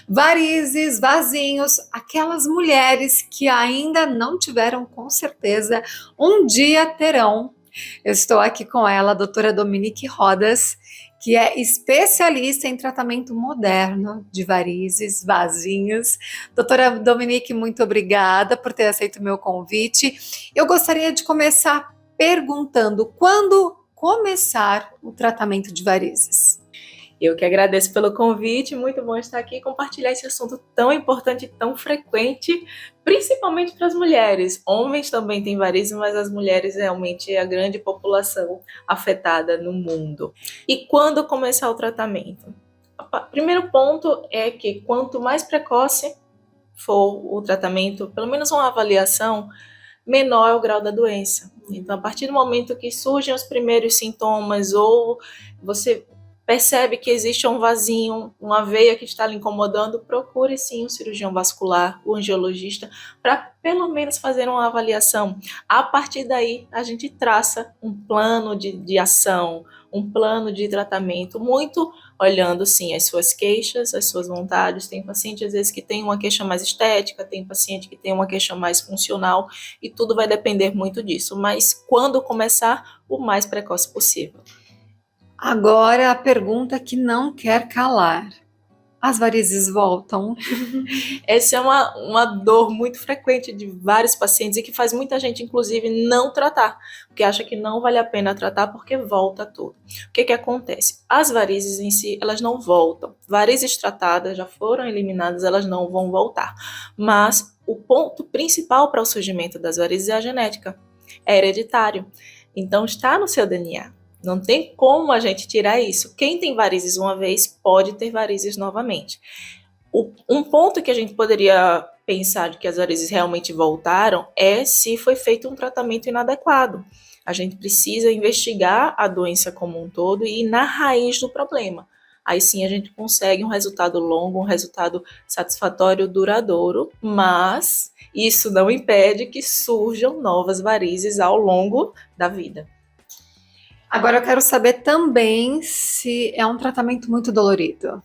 Varizes, vasinhos, aquelas mulheres que ainda não tiveram, com certeza, um dia terão. Eu estou aqui com ela, a doutora Dominique Rodas, que é especialista em tratamento moderno de varizes, vasinhos. Doutora Dominique, muito obrigada por ter aceito o meu convite. Eu gostaria de começar perguntando quando começar o tratamento de varizes. Eu que agradeço pelo convite, muito bom estar aqui e compartilhar esse assunto tão importante e tão frequente, principalmente para as mulheres. Homens também têm varizes, mas as mulheres realmente é a grande população afetada no mundo. E quando começar o tratamento? Primeiro ponto é que quanto mais precoce for o tratamento, pelo menos uma avaliação, menor é o grau da doença. Então, a partir do momento que surgem os primeiros sintomas ou você percebe que existe um vasinho, uma veia que está lhe incomodando, procure sim um cirurgião vascular, o angiologista, para pelo menos fazer uma avaliação. A partir daí, a gente traça um plano de ação, um plano de tratamento, muito olhando sim as suas queixas, as suas vontades. Tem paciente às vezes que tem uma queixa mais estética, tem paciente que tem uma queixa mais funcional, e tudo vai depender muito disso. Mas quando começar, o mais precoce possível. Agora a pergunta que não quer calar. As varizes voltam? Essa é uma dor muito frequente de vários pacientes e que faz muita gente, inclusive, não tratar, porque acha que não vale a pena tratar porque volta tudo. O que acontece? As varizes em si, elas não voltam. Varizes tratadas já foram eliminadas, elas não vão voltar. Mas o ponto principal para o surgimento das varizes é a genética, é hereditário. Então está no seu DNA. Não tem como a gente tirar isso. Quem tem varizes uma vez pode ter varizes novamente. Um ponto que a gente poderia pensar de que as varizes realmente voltaram é se foi feito um tratamento inadequado. A gente precisa investigar a doença como um todo e ir na raiz do problema. Aí sim a gente consegue um resultado longo, um resultado satisfatório, duradouro, mas isso não impede que surjam novas varizes ao longo da vida. Agora eu quero saber também se é um tratamento muito dolorido.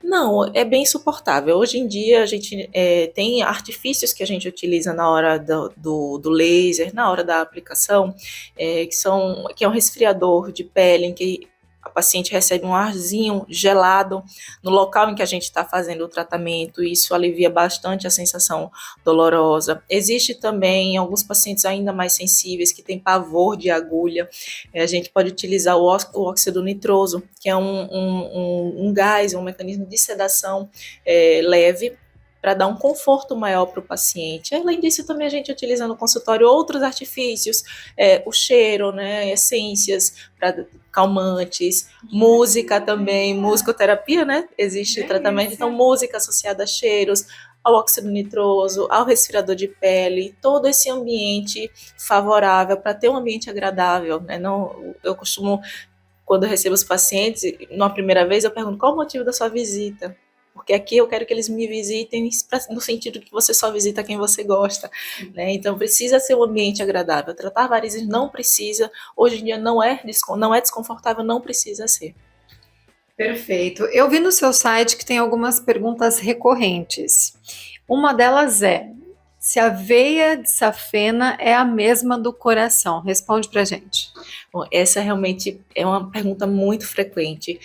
Não, é bem suportável. Hoje em dia a gente tem artifícios que a gente utiliza na hora do laser, na hora da aplicação, que é um resfriador de pele, em que a paciente recebe um arzinho gelado no local em que a gente está fazendo o tratamento, e isso alivia bastante a sensação dolorosa. Existe também alguns pacientes ainda mais sensíveis que têm pavor de agulha. A gente pode utilizar o óxido nitroso, que é um gás, um mecanismo de sedação leve, para dar um conforto maior para o paciente. Além disso, também a gente utiliza no consultório outros artifícios, o cheiro, né, essências para calmantes, música também, musicoterapia, né? Existe tratamento, então música associada a cheiros, ao óxido nitroso, ao resfriador de pele, todo esse ambiente favorável para ter um ambiente agradável, né? Não, eu costumo, quando eu recebo os pacientes, na primeira vez eu pergunto qual o motivo da sua visita, porque aqui eu quero que eles me visitem no sentido que você só visita quem você gosta, né? Então precisa ser um ambiente agradável. Tratar varizes não precisa, hoje em dia não é desconfortável, não precisa ser. Perfeito. Eu vi no seu site que tem algumas perguntas recorrentes. Uma delas é: se a veia de safena é a mesma do coração? Responde pra gente. Bom, essa realmente é uma pergunta muito frequente,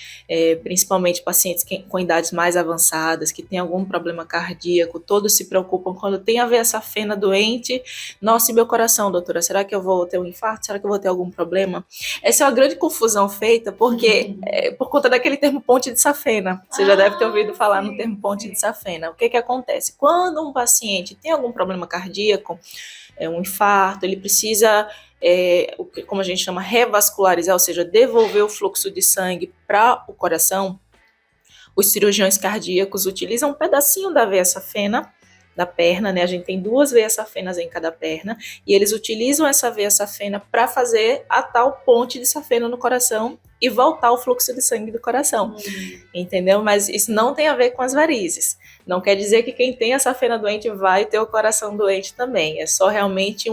principalmente pacientes com idades mais avançadas, que têm algum problema cardíaco, todos se preocupam quando tem a veia safena doente. Nossa, e meu coração, doutora, será que eu vou ter um infarto? Será que eu vou ter algum problema? Essa é uma grande confusão feita, porque por conta daquele termo ponte de safena. Você já deve ter ouvido falar no termo ponte de safena. O que acontece? Quando um paciente tem algum problema cardíaco, um infarto, ele precisa, como a gente chama, revascularizar, ou seja, devolver o fluxo de sangue para o coração. Os cirurgiões cardíacos utilizam um pedacinho da veia safena da perna, né? A gente tem 2 veias safenas em cada perna, e eles utilizam essa veia safena para fazer a tal ponte de safena no coração e voltar o fluxo de sangue do coração, entendeu? Mas isso não tem a ver com as varizes. Não quer dizer que quem tem a safena doente vai ter o coração doente também. É só realmente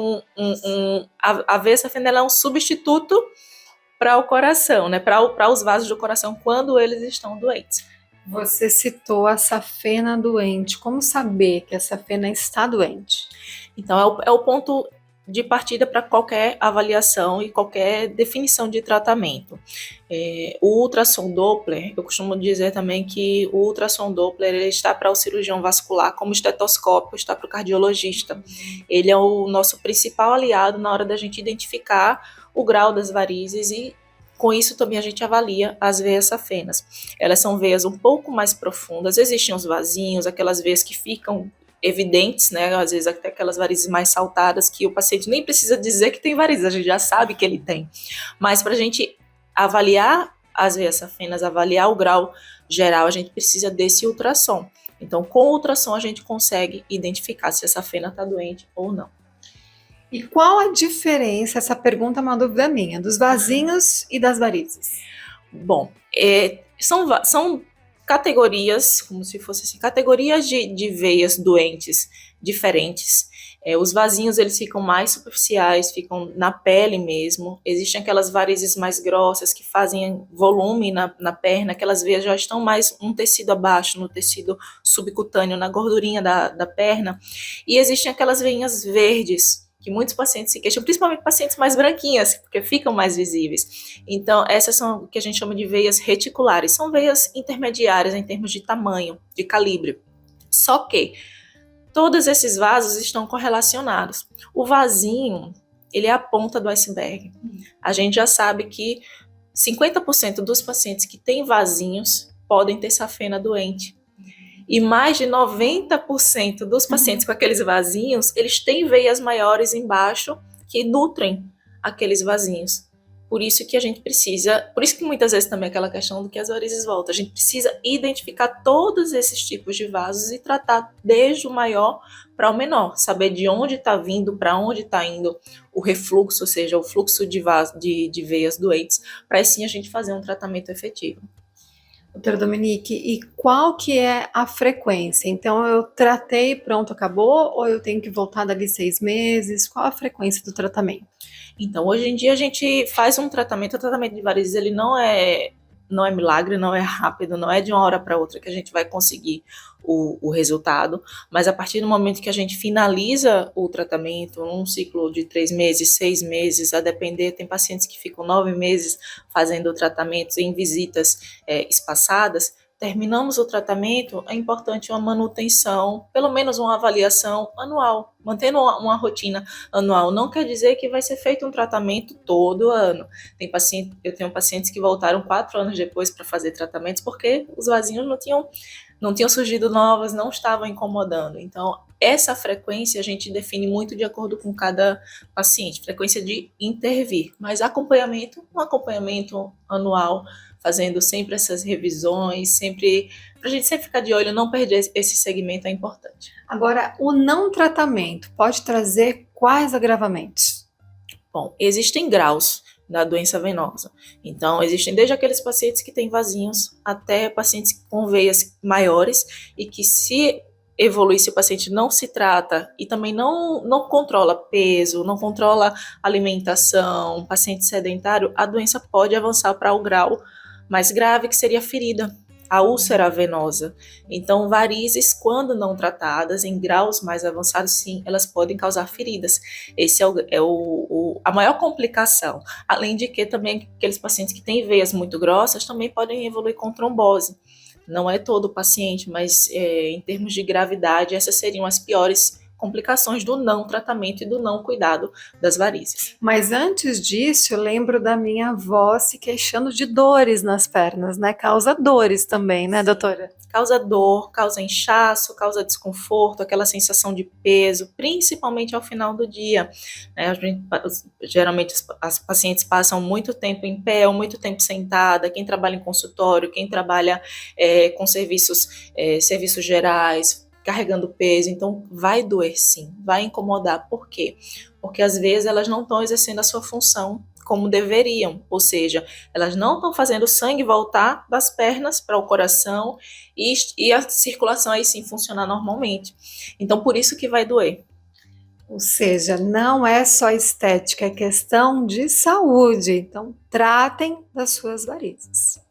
a veia safena ela é um substituto para o coração, né? Para os vasos do coração quando eles estão doentes. Você citou a safena doente. Como saber que a safena está doente? Então, é o ponto de partida para qualquer avaliação e qualquer definição de tratamento. O ultrassom Doppler, eu costumo dizer também que o ultrassom Doppler ele está para o cirurgião vascular, como o estetoscópio está para o cardiologista. Ele é o nosso principal aliado na hora da gente identificar o grau das varizes e com isso também a gente avalia as veias safenas. Elas são veias um pouco mais profundas, existem os vasinhos, aquelas veias que ficam evidentes, né? Às vezes até aquelas varizes mais saltadas que o paciente nem precisa dizer que tem varizes, a gente já sabe que ele tem. Mas para a gente avaliar as veias safenas, avaliar o grau geral, a gente precisa desse ultrassom. Então, com o ultrassom a gente consegue identificar se a safena está doente ou não. E qual a diferença, essa pergunta é uma dúvida minha, dos vasinhos e das varizes? Bom, são categorias, como se fossem assim, categorias de veias doentes diferentes. Os vasinhos eles ficam mais superficiais, ficam na pele mesmo. Existem aquelas varizes mais grossas que fazem volume na perna, aquelas veias já estão mais um tecido abaixo, no tecido subcutâneo, na gordurinha da perna. E existem aquelas veinhas verdes, que muitos pacientes se queixam, principalmente pacientes mais branquinhas, porque ficam mais visíveis. Então, essas são o que a gente chama de veias reticulares. São veias intermediárias em termos de tamanho, de calibre. Só que todos esses vasos estão correlacionados. O vasinho, ele é a ponta do iceberg. A gente já sabe que 50% dos pacientes que têm vasinhos podem ter safena doente. E mais de 90% dos pacientes com aqueles vasinhos, eles têm veias maiores embaixo que nutrem aqueles vasinhos. Por isso que a gente precisa, por isso que muitas vezes também aquela questão do que as varizes voltam, a gente precisa identificar todos esses tipos de vasos e tratar desde o maior para o menor, saber de onde está vindo, para onde está indo o refluxo, ou seja, o fluxo de veias doentes, para assim a gente fazer um tratamento efetivo. Doutora Dominique, e qual que é a frequência? Então, eu tratei, pronto, acabou? Ou eu tenho que voltar dali 6 meses? Qual a frequência do tratamento? Então, hoje em dia a gente faz um tratamento, o tratamento de varizes ele não é milagre, não é rápido, não é de uma hora para outra que a gente vai conseguir o resultado, mas a partir do momento que a gente finaliza o tratamento, num ciclo de 3 meses, 6 meses, a depender, tem pacientes que ficam 9 meses fazendo o tratamento em visitas espaçadas. Terminamos o tratamento, é importante uma manutenção, pelo menos uma avaliação anual, mantendo uma rotina anual. Não quer dizer que vai ser feito um tratamento todo ano. Eu tenho pacientes que voltaram 4 anos depois para fazer tratamentos porque os vasinhos não tinham surgido novas, não estavam incomodando. Então, essa frequência a gente define muito de acordo com cada paciente, frequência de intervir, mas um acompanhamento anual, fazendo sempre essas revisões, sempre para a gente sempre ficar de olho, não perder esse segmento é importante. Agora, o não tratamento pode trazer quais agravamentos? Bom, existem graus da doença venosa. Então, existem desde aqueles pacientes que têm vasinhos até pacientes com veias maiores e que se evoluir, se o paciente não se trata e também não controla peso, não controla alimentação, paciente sedentário, a doença pode avançar para o grau mais grave, que seria a ferida, a úlcera venosa. Então, varizes, quando não tratadas em graus mais avançados, sim, elas podem causar feridas. Esse a maior complicação. Além de que também aqueles pacientes que têm veias muito grossas também podem evoluir com trombose. Não é todo paciente, mas em termos de gravidade, essas seriam as piores complicações do não tratamento e do não cuidado das varizes. Mas antes disso, eu lembro da minha avó se queixando de dores nas pernas, né? Causa dores também, né, doutora? Causa dor, causa inchaço, causa desconforto, aquela sensação de peso, principalmente ao final do dia. Geralmente as pacientes passam muito tempo em pé ou muito tempo sentada, quem trabalha em consultório, quem trabalha com serviços gerais, carregando peso, então vai doer sim, vai incomodar. Por quê? Porque às vezes elas não estão exercendo a sua função como deveriam, ou seja, elas não estão fazendo o sangue voltar das pernas para o coração e a circulação aí sim funcionar normalmente. Então, por isso que vai doer. Ou seja, não é só estética, é questão de saúde. Então, tratem das suas varizes.